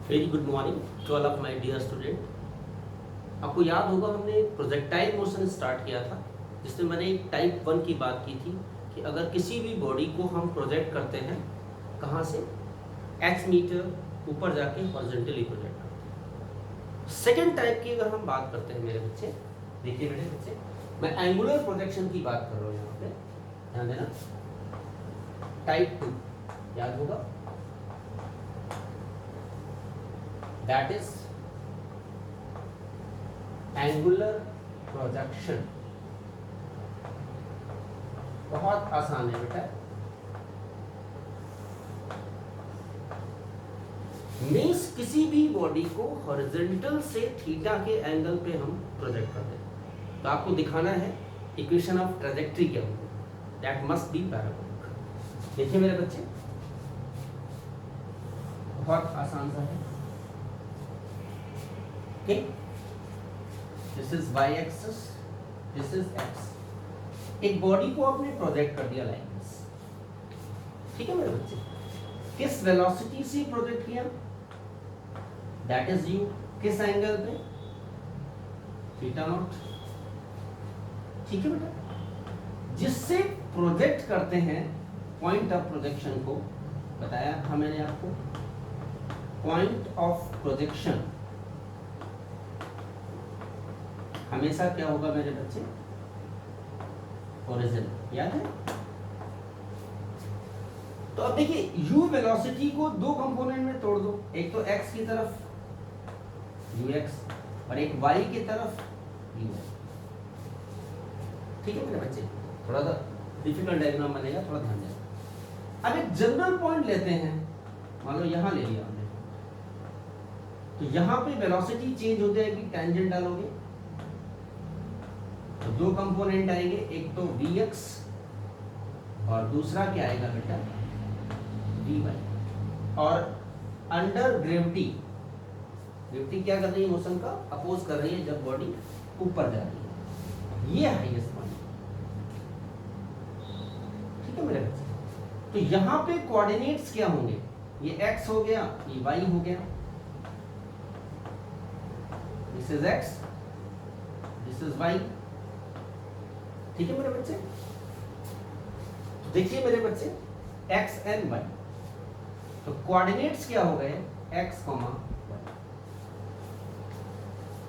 Very good morning to all of my dear student. आपको याद होगा हमने प्रोजेक्टाइल मोशन स्टार्ट किया था, जिसमें मैंने एक टाइप 1 की बात की थी कि अगर किसी भी बॉडी को हम प्रोजेक्ट करते हैं, कहाँ से, x मीटर ऊपर जाके हॉरिजॉन्टली प्रोजेक्ट करते हैं। सेकेंड टाइप की अगर हम बात करते हैं मेरे बच्चे, देखिए मेरे बच्चे, मैं एंगुलर प्रोजेक्शन की बात कर रहा हूँ यहाँ पे, ध्यान देना। टाइप 2 याद होगा, that is angular projection। बहुत आसान है बेटा। मीन्स किसी भी बॉडी को हॉरिजॉन्टल से थीटा के एंगल पे हम प्रोजेक्ट करते हैं, तो आपको दिखाना है इक्वेशन ऑफ ट्रेजेक्ट्री क्या होगी, दैट मस्ट बी पैराबोलिक। देखिए मेरे बच्चे, बहुत आसान सा है। Okay, this is y axis, this is x। एक बॉडी को आपने प्रोजेक्ट कर दिया लाइक दिस, ठीक है मेरे बच्चे। किस वेलोसिटी से प्रोजेक्ट किया, दैट इज u। किस एंगल पे, थीटा नॉट, ठीक है बेटा। जिससे प्रोजेक्ट करते हैं पॉइंट ऑफ प्रोजेक्शन को बताया था मैंने आपको। पॉइंट ऑफ प्रोजेक्शन हमेशा क्या होगा मेरे बच्चे, ओरिजिन, याद है। तो अब देखिए, u वेलोसिटी को दो कंपोनेंट में तोड़ दो, एक तो x की तरफ ux और एक y की तरफ uy, ठीक है मेरे बच्चे। थोड़ा सा डिफिकल्ट डायग्राम बनेगा, थोड़ा ध्यान देना। अब एक जनरल पॉइंट लेते हैं, मान लो यहां ले लिया हमने, तो यहां पे वेलोसिटी चेंज हो जाएगी, टेंजेंट डालोगे तो दो कंपोनेंट आएंगे, एक तो vx और दूसरा क्या आएगा बेटा, vy। और अंडर ग्रेविटी, ग्रेविटी क्या कर रही है, मोशन का अपोज कर रही है जब बॉडी ऊपर जा रही है, ये हाईएस्ट पॉइंट, ठीक है मेरे बच्चे। तो यहाँ पे कोऑर्डिनेट्स क्या होंगे, ये x हो गया, ये y हो गया, this is x, this is y, ठीक है मेरे बच्चे। तो देखिए मेरे बच्चे, x एंड y, तो कोऑर्डिनेट्स क्या हो गए, x, y।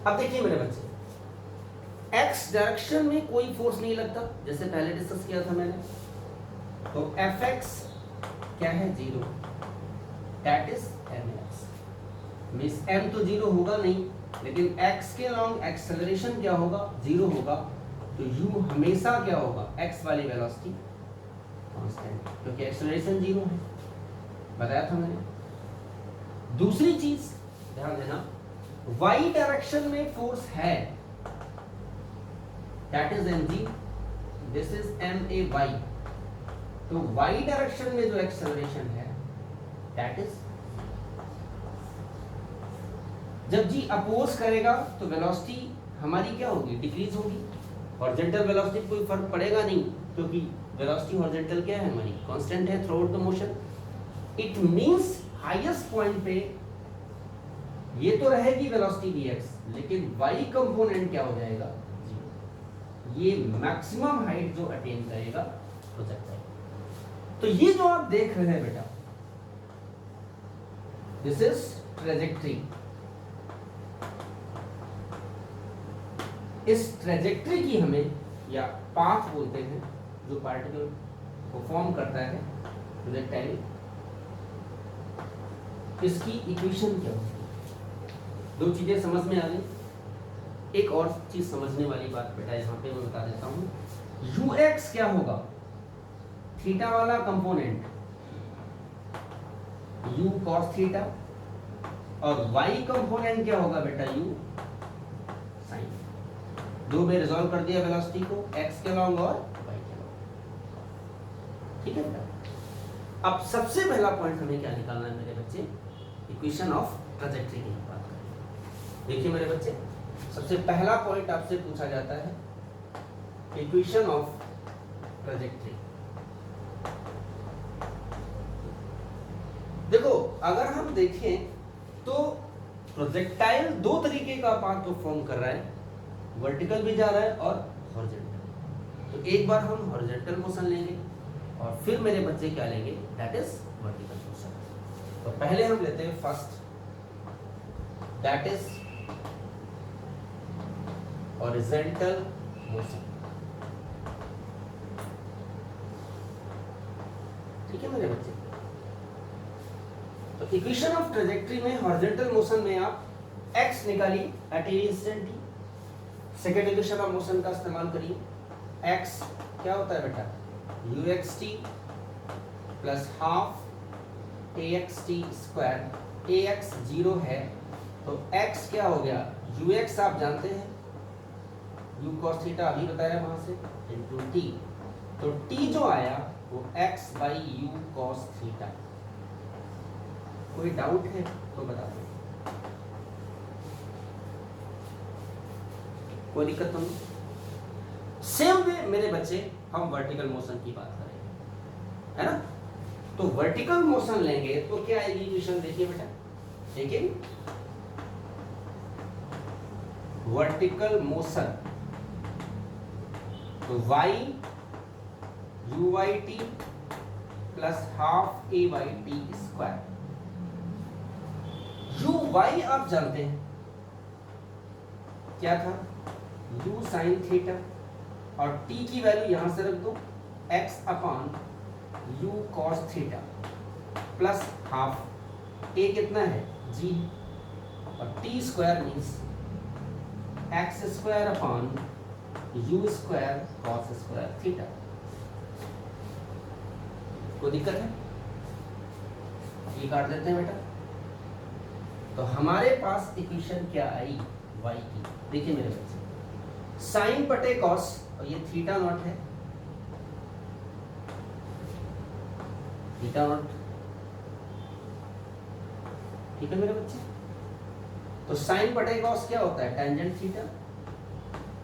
अब देखिए मेरे बच्चे, x डायरेक्शन में कोई फोर्स नहीं लगता, जैसे पहले डिस्कस किया था मैंने। तो fx क्या है, 0, that is mx। Means m तो 0 होगा नहीं, लेकिन x के लॉन्ग एक्सेलरेशन क्या होगा, 0 होगा। तो u हमेशा क्या होगा, x वाली वेलोसिटी कांस्टेंट, क्योंकि एक्सेलरेशन 0 है, बताया था मैंने। दूसरी चीज ध्यान देना, y डायरेक्शन में फोर्स है, that is mg, this is ma y। तो y डायरेक्शन में जो एक्सेलरेशन है, दैट इज, जब g अपोज करेगा तो वेलोसिटी हमारी क्या होगी, डिक्रीज होगी। हॉरिजॉन्टल वेलोसिटी कोई फर्क पड़ेगा नहीं, क्योंकि वेलोसिटी हॉरिजॉन्टल क्या है हमारी, कांस्टेंट है through out the motion. It means highest point पे ये तो रहेगी वेलोसिटी vx, लेकिन y कंपोनेंट क्या हो जाएगा, 0। ये मैक्सिमम हाइट जो अटेन करेगा प्रोजेक्टाइल। तो ये जो आप देख रहे हैं बेटा, दिस इज ट्रेजेक्ट्री। इस ट्रेजेक्ट्री की हमें, या पाथ बोलते हैं, जो पार्टिकल को फॉर्म करता है प्रोजेक्टाइल, इसकी इक्वेशन क्या होगी। दो चीजें समझ में आ गई। एक और चीज समझने वाली बात बेटा यहाँ पे मैं बता देता हूँ। ux क्या होगा, थीटा वाला कंपोनेंट, u cos थीटा, और y कंपोनेंट क्या होगा बेटा, u sin। दो में रिजॉल्व कर दिया वेलोसिटी को, x के लॉन्ग और y के लॉन्ग, ठीक है बेटा। अब सबसे पहला पॉइंट हमें क्या निकालना है मेरे बच्चे, इक्वेशन ऑफ ट्रेजेक्ट्री की बात करें। देखिए मेरे बच्चे, सबसे पहला पॉइंट आपसे पूछा जाता है, इक्वेशन ऑफ ट्रेजेक्ट्री। देखो अगर हम देखें तो प्रोजेक्टाइल दो तरीके का पाथ को फॉर्म कर रहा है, वर्टिकल भी जा रहा है और हॉरिजॉन्टल। तो एक बार हम हॉरिजॉन्टल मोशन लेंगे और फिर मेरे बच्चे क्या लेंगे, दैट इज वर्टिकल मोशन। तो पहले हम लेते हैं first, that is horizontal motion. ठीक है मेरे बच्चे। तो इक्वेशन ऑफ ट्रेजेक्टरी में हॉरिजॉन्टल मोशन में आप x निकालिए at a instant t, second equation of motion का इस्तेमाल करिए। x क्या होता है बेटा, uxt plus half axt square, ax 0 है तो x क्या हो गया, ux आप जानते हैं, u cos थीटा अभी बताया वहां से, इनटू t। तो t जो आया वो x by u cos theta. कोई डाउट है तो बता दो, कोई दिक्कत तो नहीं। सेम वे मेरे बच्चे हम वर्टिकल मोशन की बात करेंगे, है ना। तो वर्टिकल मोशन लेंगे तो क्या आएगी इक्वेशन, देखिए बेटा, लेकिन वर्टिकल मोशन तो y u by T plus half a by T square. u y आप जानते हैं क्या था, u साइन थीटा, और t की वैल्यू यहां से रख दो, x upon u cos theta plus half a कितना है g, और t square means x square upon u square cos square theta. कोई दिक्कत है, ये काट देते हैं बेटा। तो हमारे पास इक्वेशन क्या आई y की, देखिए मेरे बच्चे, साइन बटे कॉस, और ये थीटा नॉट है, थीटा नॉट, ठीक है मेरे बच्चे। तो साइन बटे कॉस क्या होता है, टेंजेंट थीटा।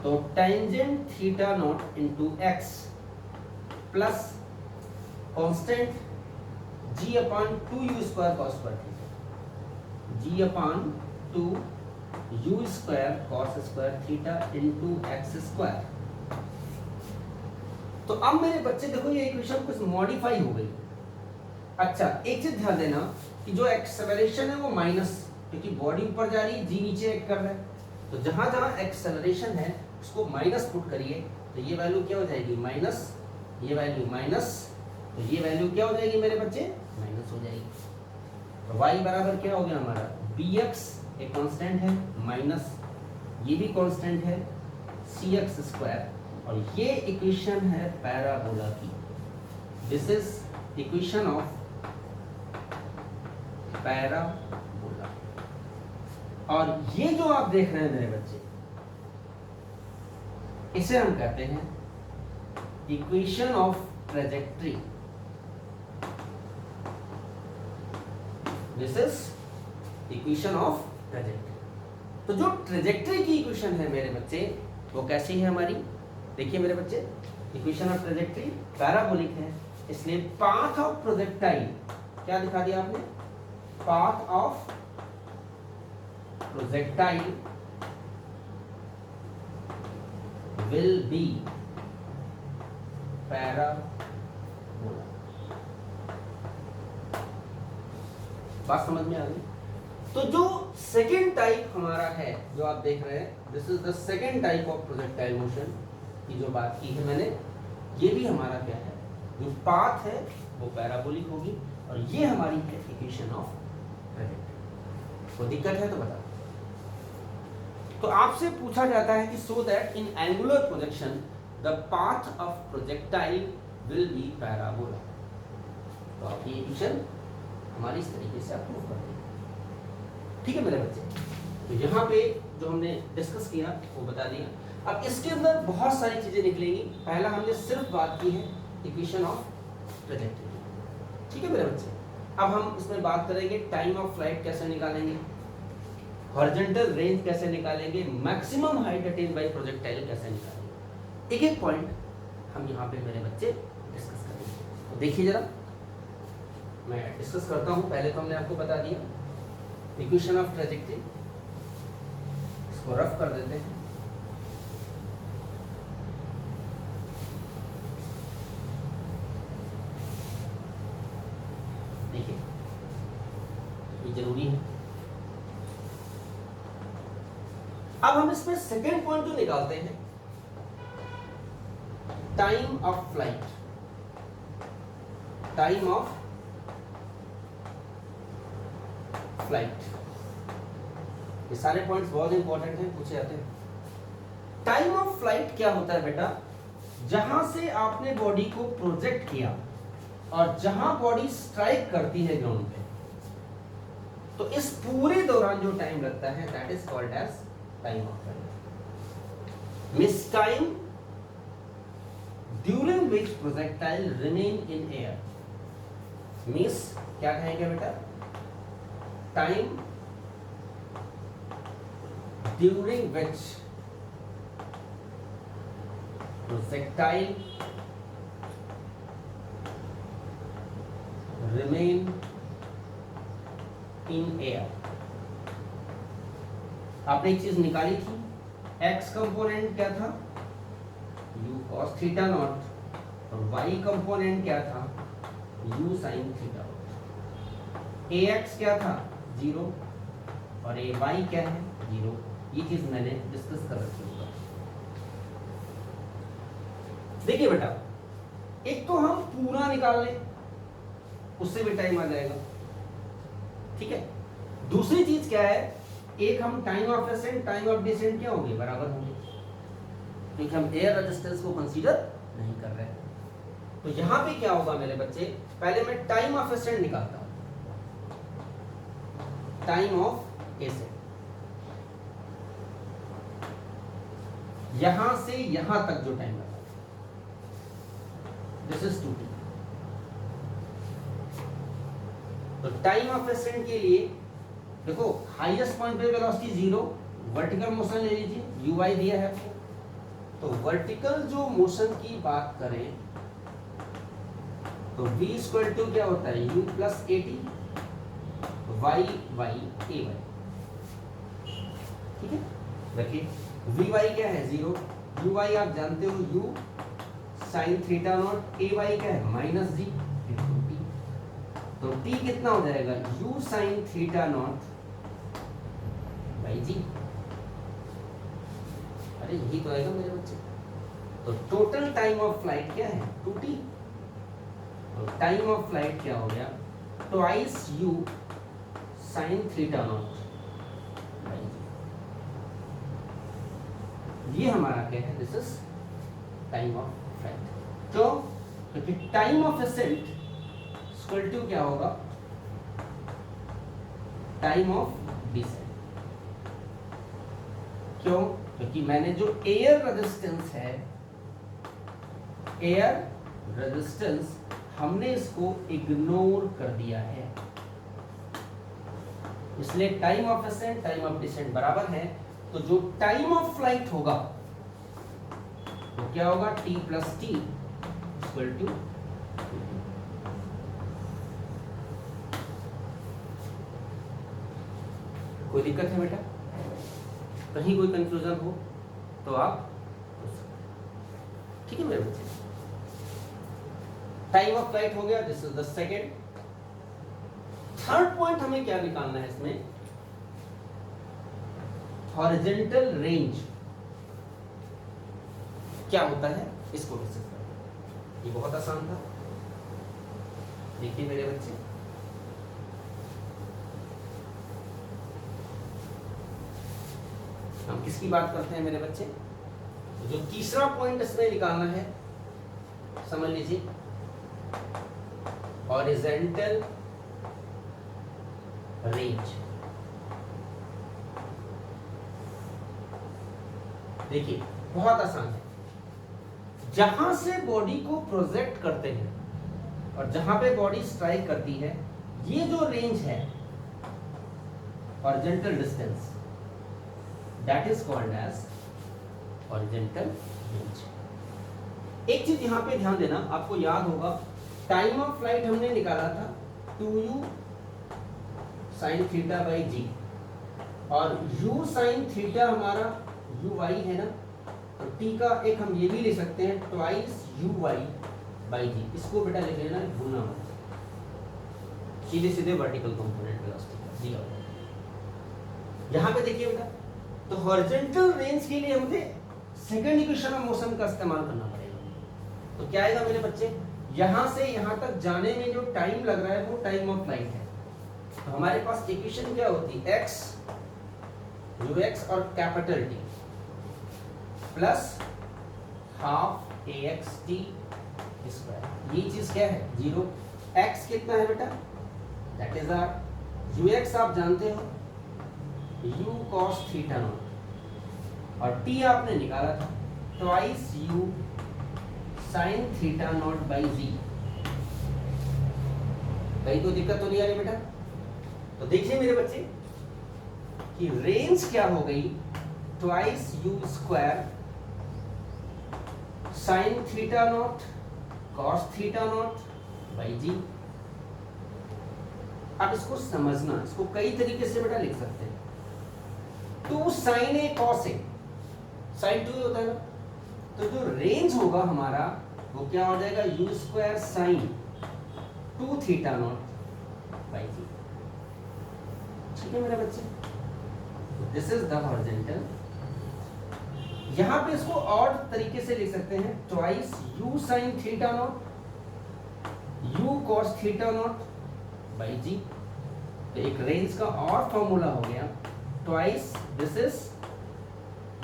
तो tangent theta naught into x plus constant g upon 2u square cos square theta, g upon 2u square cos square theta into x square. तो अब मेरे बच्चे देखो ये इक्वेशन कुछ मॉडिफाई हो गई। अच्छा एक चीज ध्यान देना कि जो एक्सेलरेशन है वो माइनस, क्योंकि बॉडी ऊपर जा रही है, जी नीचे एक्ट कर रहा है, तो जहां जहां एक्सेलरेशन है उसको माइनस पुट करिए, तो ये वैल्यू क्या हो जाएगी माइनस, ये वैल्यू माइनस, तो ये वैल्यू क्या हो जाएगी मेरे बच्चे, माइनस हो जाएगी। तो y बराबर क्या हो गया हमारा, bx एक कांस्टेंट है, माइनस ये भी कांस्टेंट है cx स्क्वायर, और ये इक्वेशन है पैराबोला की। This is equation of parabola. और ये जो आप देख रहे हैं मेरे बच्चे, इसे हम कहते हैं equation of trajectory. This is equation of trajectory. तो जो ट्रेजेक्टरी की इक्वेशन है मेरे बच्चे वो कैसी है हमारी, देखिए मेरे बच्चे, इक्वेशन ऑफ ट्रेजेक्टरी पैराबोलिक है, इसलिए पाथ ऑफ प्रोजेक्टाइल क्या दिखा दिया आपने, path of projectile will be parabola. बात समझ में आ गई। तो जो सेकेंड टाइप हमारा है जो आप देख रहे हैं, this is the second type of projectile motion की जो बात की है मैंने, ये भी हमारा क्या है, जो पाथ है वो पैराबोलिक होगी, और ये हमारी है इक्वेशन ऑफ ट्रेजेक्टरी। कोई दिक्कत है तो बता। तो आपसे पूछा जाता है कि so that in angular projection the path of projectile will be parabola. तो आप ये इक्वेशन हमारी इस तरीके से आप प्रूव कर देंगे, ठीक है मेरे बच्चे। तो यहाँ पे जो हमने डिस्कस किया वो बता दिया। अब इसके अंदर बहुत सारी चीजें निकलेंगी। पहला हमने सिर्फ बात की है इक्वेशन ऑफ ट्रेजेक्टरी, ठीक है मेरे बच्चे। अब हम इसमें बात करेंगे टाइम ऑफ फ्लाइट कैसे निकालेंगे, हॉरिजॉन्टल रेंज कैसे निकालेंगे, maximum height attain bye projectile कैसे निकालेंगे। एक एक पॉइंट हम यहाँ पे मेरे बच्चे डिस्कस करेंगे। तो देखिए जरा, मैं डिस्कस करता हूँ। पहले तो हमने आपको बता दिया इक्वेशन ऑफ ट्रेजेक्टरी, इसको रफ कर देते हैं। देखिए ये जरूरी है। अब हम इसमें सेकेंड पॉइंट जो निकालते हैं, time of flight, time of flight, ये सारे पॉइंट्स बहुत इंपॉर्टेंट हैं, पूछे जाते हैं। टाइम ऑफ फ्लाइट क्या होता है बेटा? जहां से आपने बॉडी को प्रोजेक्ट किया और जहां बॉडी स्ट्राइक करती है ग्राउंड पे, तो इस पूरे दौरान जो टाइम लगता है that is called as time of flight. Miss time during which projectile remain in air, miss क्या कहेंगे बेटा? Time during which projectile remain in air. आपने एक चीज निकाली थी, x कंपोनेंट क्या था? u cos थीटा नॉट, और y कंपोनेंट क्या था? u sin theta not. ax क्या था? 0, और ay क्या है? 0। ये चीज मैंने डिस्कस कर रखी होगा। देखिए बेटा, एक तो हम पूरा निकाल लें, उससे भी टाइम आ जाएगा, ठीक है। दूसरी चीज क्या है, एक हम time of ascent, time of descent क्या होंगे? बराबर होंगे, क्योंकि हम एयर रेजिस्टेंस को कंसीडर नहीं कर रहे हैं। तो यहां पे क्या होगा मेरे बच्चे? पहले मैं टाइम ऑफ असेंट निकालता हूं, टाइम ऑफ असेंट, यहां से यहां तक जो टाइम लगा, दिस इज 2t। तो टाइम ऑफ असेंट के लिए देखो, हाईएस्ट पॉइंट पे वेलोसिटी 0, वर्टिकल मोशन ले लीजिए, uy दिया है आपको। तो वर्टिकल जो मोशन की बात करें तो v इक्वल टू क्या होता है? u plus at, y y ay, ठीक है। देखिए vy क्या है? 0, uy आप जानते हो u sine theta naught, ay क्या है? Minus g into t. तो t कितना हो जाएगा? u sine theta naught by g. अरे यही तो आएगा मेरे बच्चे। तो टोटल टाइम ऑफ फ्लाइट क्या है? 2t। और टाइम ऑफ फ्लाइट क्या हो गया? Twice u sine theta naught by g. ये हमारा क्या है? This is time of flight. क्यों? क्योंकि time of ascent equal to क्या होगा? Time of descent. क्यों? क्योंकि मैंने जो एयर रेजिस्टेंस है, एयर रेजिस्टेंस, हमने इसको इग्नोर कर दिया है, इसलिए time of ascent, time of descent बराबर है। तो जो टाइम ऑफ फ्लाइट होगा वो क्या होगा? t plus t equal to. कोई दिक्कत है बेटा? कहीं कोई कंफ्यूजन हो तो आप, ठीक है मेरे बच्चे। टाइम ऑफ फ्लाइट हो गया, this is the second. Third point हमें क्या निकालना है इसमें? हॉरिजॉन्टल रेंज क्या होता है, इसको डिस्कस करें। ये बहुत आसान था। देखिए मेरे बच्चे, हम किसकी बात करते हैं मेरे बच्चे? जो तीसरा पॉइंट इसमें निकालना है, समझ लीजिए, हॉरिजॉन्टल रेंज। देखिए बहुत आसान है। जहां से बॉडी को प्रोजेक्ट करते हैं और जहां पे बॉडी स्ट्राइक करती है, ये जो रेंज है horizontal distance, that is called as horizontal range. एक चीज यहां पे ध्यान देना, आपको याद होगा टाइम ऑफ फ्लाइट हमने निकाला था 2u साइन थीटा बाई जी, और u साइन थीटा हमारा u y है ना, तो t का एक हम ये भी ले सकते हैं ट्वाइस u y बाई जी। इसको बेटा लिख लेना गुना मत, सीधे सीधे वर्टिकल कंपोनेंट वेलोसिटी दिया हुआ है। यहाँ पे देखिए बेटा, तो हॉरिजॉन्टल रेंज के लिए हमें सेकंड इक्वेशन ऑफ मोशन का इस्तेमाल करना पड़ेगा। तो क्या आएगा मेरे बच्चे, यहाँ से यहाँ तक जाने में जो टाइम लग रहा है वो टाइम ऑफ फ्लाइट है। तो हमारे पास इक्वेशन क्या होती है, x ux और capital T plus half ax t square. ये चीज क्या है, जीरो। x कितना है बेटा, दैट इज आर। ux आप जानते हो u cos थीटा नॉट, और t आपने निकाला था twice u sin theta naught by g. कहीं कोई दिक्कत तो नहीं आ रही बेटा? तो देखिए मेरे बच्चे कि रेंज क्या हो गई, twice u square sin theta naught cos theta naught by g. आप इसको समझना, इसको कई तरीके से बेटा लिख सकते हैं। 2 sin a cos a, sin 2 होता है ना, तो जो रेंज होगा हमारा वो क्या हो जाएगा, u square sine 2 theta naught by g. ठीक है मेरे बच्चे, दिस इज द हॉरिजॉन्टल। यहां पे इसको और तरीके से लिख सकते हैं, twice u sine theta naught u cos theta naught by g. तो एक रेंज का और फॉर्मूला हो गया, twice this is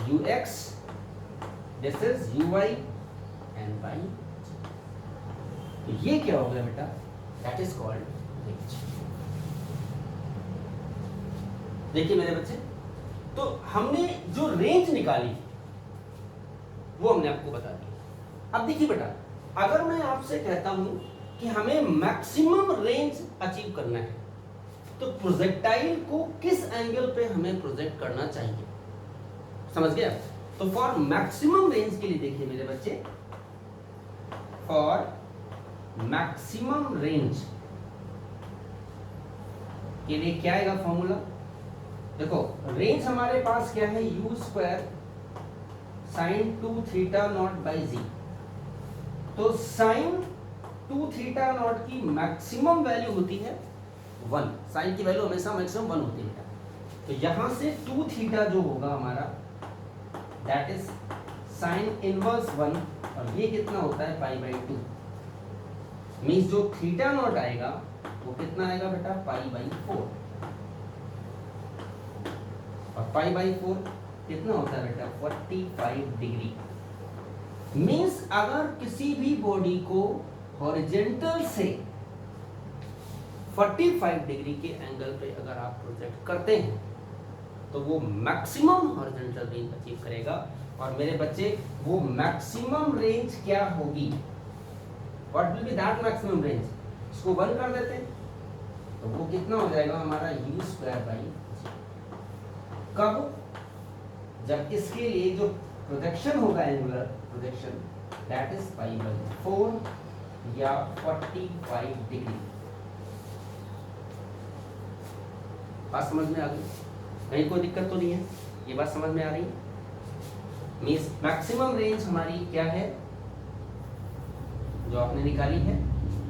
ux, this is uy and by. तो ये क्या हो गया बेटा, दैट इज कॉल्ड रेंज। देखिए मेरे बच्चे, तो हमने जो रेंज निकाली वो हमने आपको बता दी। अब देखिए बेटा, अगर मैं आपसे कहता हूं कि हमें मैक्सिमम रेंज अचीव करना है, तो प्रोजेक्टाइल को किस एंगल पे हमें प्रोजेक्ट करना चाहिए, समझ गया? तो फॉर मैक्सिमम रेंज के लिए देखिए मेरे बच्चे, फॉर मैक्सिमम रेंज के लिए क्या आएगा फॉर्मूला? देखो रेंज हमारे पास क्या है, u square sine 2 theta naught by g. तो साइन 2 थीटा नॉट की मैक्सिमम वैल्यू होती है 1, साइन की वैल्यू हमेशा मैक्सिमम 1 होती है। तो यहां से 2 थीटा जो होगा हमारा, दैट इज साइन इनवर्स 1, और ये कितना होता है पाई बाई 2। मीन्स जो थीटा नॉट आएगा वो कितना आएगा बेटा, पाई बाई 4, और पाई बाई 4 कितना होता है बेटा, 45 डिग्री। मीन्स अगर किसी भी बॉडी को हॉरिजॉन्टल से 45 डिग्री के एंगल पे अगर आप प्रोजेक्ट करते हैं तो वो मैक्सिमम हॉरिजॉन्टल रेंज अचीव करेगा। और मेरे बच्चे, वो मैक्सिमम रेंज क्या होगी, what will be that maximum range? इसको 1 कर देते हैं तो वो कितना हो जाएगा हमारा, u स्क्वायर बाई। कब? जब इसके लिए जो प्रोजेक्शन होगा, angular projection, that is pi by 4 या 45 डिग्री। बात समझ में आ गई? कहीं कोई दिक्कत तो नहीं है? ये बात समझ में आ रही है? मीन्स मैक्सिमम रेंज हमारी क्या है जो आपने निकाली है,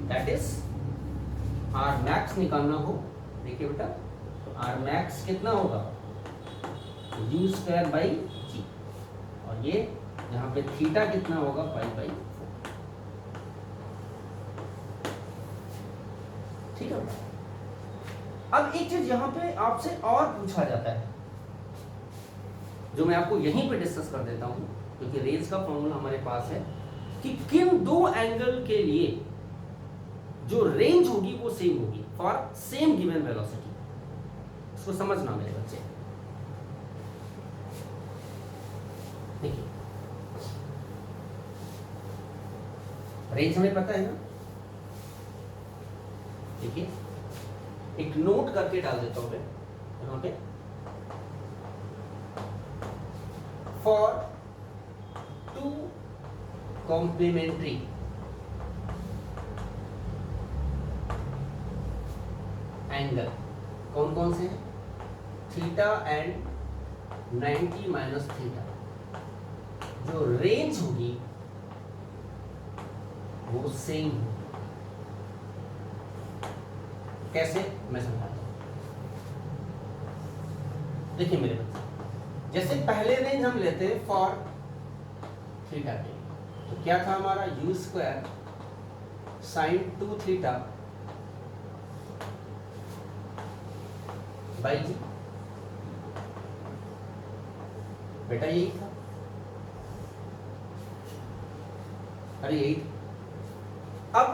दैट इज आर मैक्स निकालना हो। देखिए बेटा, तो आर मैक्स कितना होगा, u स्क्वायर बाई जी, और ये यहाँ पे थीटा कितना होगा, पाई बाई 4। ठीक है। अब एक चीज यहाँ पे आपसे और पूछा जाता है, जो मैं आपको यहीं पे डिस्कस कर देता हूं, क्योंकि रेंज का फॉर्मूला हमारे पास है कि किन दो एंगल के लिए जो रेंज होगी वो सेम होगी फॉर सेम गिवन वेलोसिटी। इसको समझना मेरे बच्चे। देखिए, रेंज हमें पता है ना। देखिए, एक नोट करके डाल देता हूं मैं यहां पे, फॉर 2 कॉम्प्लीमेंट्री एंगल, कौन कौन से हैं? Theta and 90 minus theta. जो रेंज होगी वो सेम होगी। कैसे, मैं समझाता हूं। देखिए मेरे बच्चे, जैसे पहले रेंज हम लेते हैं फॉर थीटा के, तो क्या था हमारा u square sine 2 theta by g. बेटा यही था, अरे यही था। अब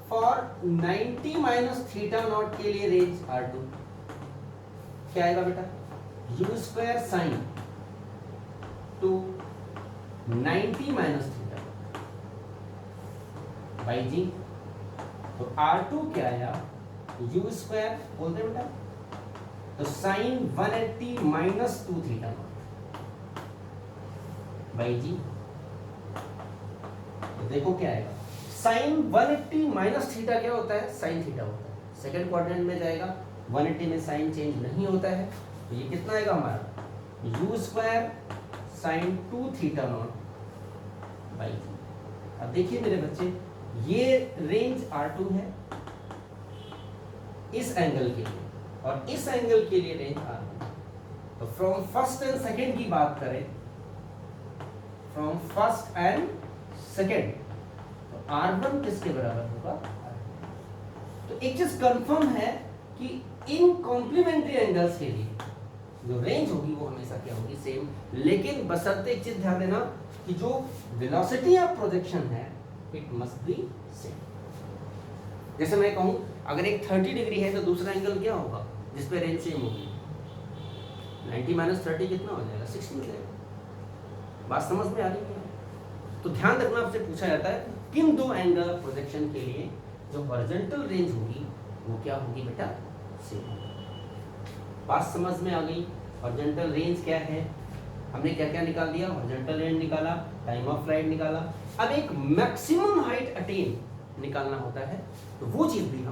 फॉर 90 माइनस थीटा नॉट के लिए रेंज R2 क्या आएगा बेटा? u square sine 2 90 minus theta by g. तो R2 क्या आया? u स्क्वायर बोलते बेटा, तो sine 180 minus 2 theta naught by g. तो देखो क्या आएगा, साइन 180 माइनस थीटा क्या होता है? साइन थीटा होता है। सेकंड क्वाड्रेंट में जाएगा, 180 में साइन चेंज नहीं होता है, तो ये कितना आएगा हमारा? u square sine 2 theta naught by g. अब देखिए मेरे बच्चे, ये रेंज R2 है इस एंगल के लिए, और इस एंगल के लिए रेंज R1। तो फ्रॉम फर्स्ट एंड सेकंड की बात करें, फ्रॉम फर्स्ट एंड सेकंड, तो R1 किसके बराबर होगा? तो एक चीज कंफर्म है कि इन कॉम्प्लीमेंट्री एंगल्स के लिए जो रेंज होगी वो हमेशा क्या होगी? सेम। लेकिन बशर्ते एक चीज ध्यान देना कि जो वेलोसिटी ऑफ प्रोजेक्शन है इट मस्ट बी सेम। जैसे मैं कहूं, अगर एक 30 डिग्री है तो दूसरा एंगल क्या होगा जिस पे रेंज सेम होगी? 90 माइनस 30 कितना हो जाएगा? 60 हो जाएगा। बात समझ में आ रही है? तो ध्यान रखना, आपसे पूछा जाता है किन दो एंगल प्रोजेक्शन के लिए जो हॉरिजॉन्टल रेंज होगी वो क्या होगी बेटा? सेम। बात समझ में आ गई? हॉरिजॉन्टल रेंज क्या है, हमने क्या क्या निकाल दिया? हॉरिजॉन्टल रेंज निकाला, टाइम ऑफ फ्लाइट निकाला। अब एक मैक्सिमम हाइट अटेन निकालना होता है, तो वो चीज भी हम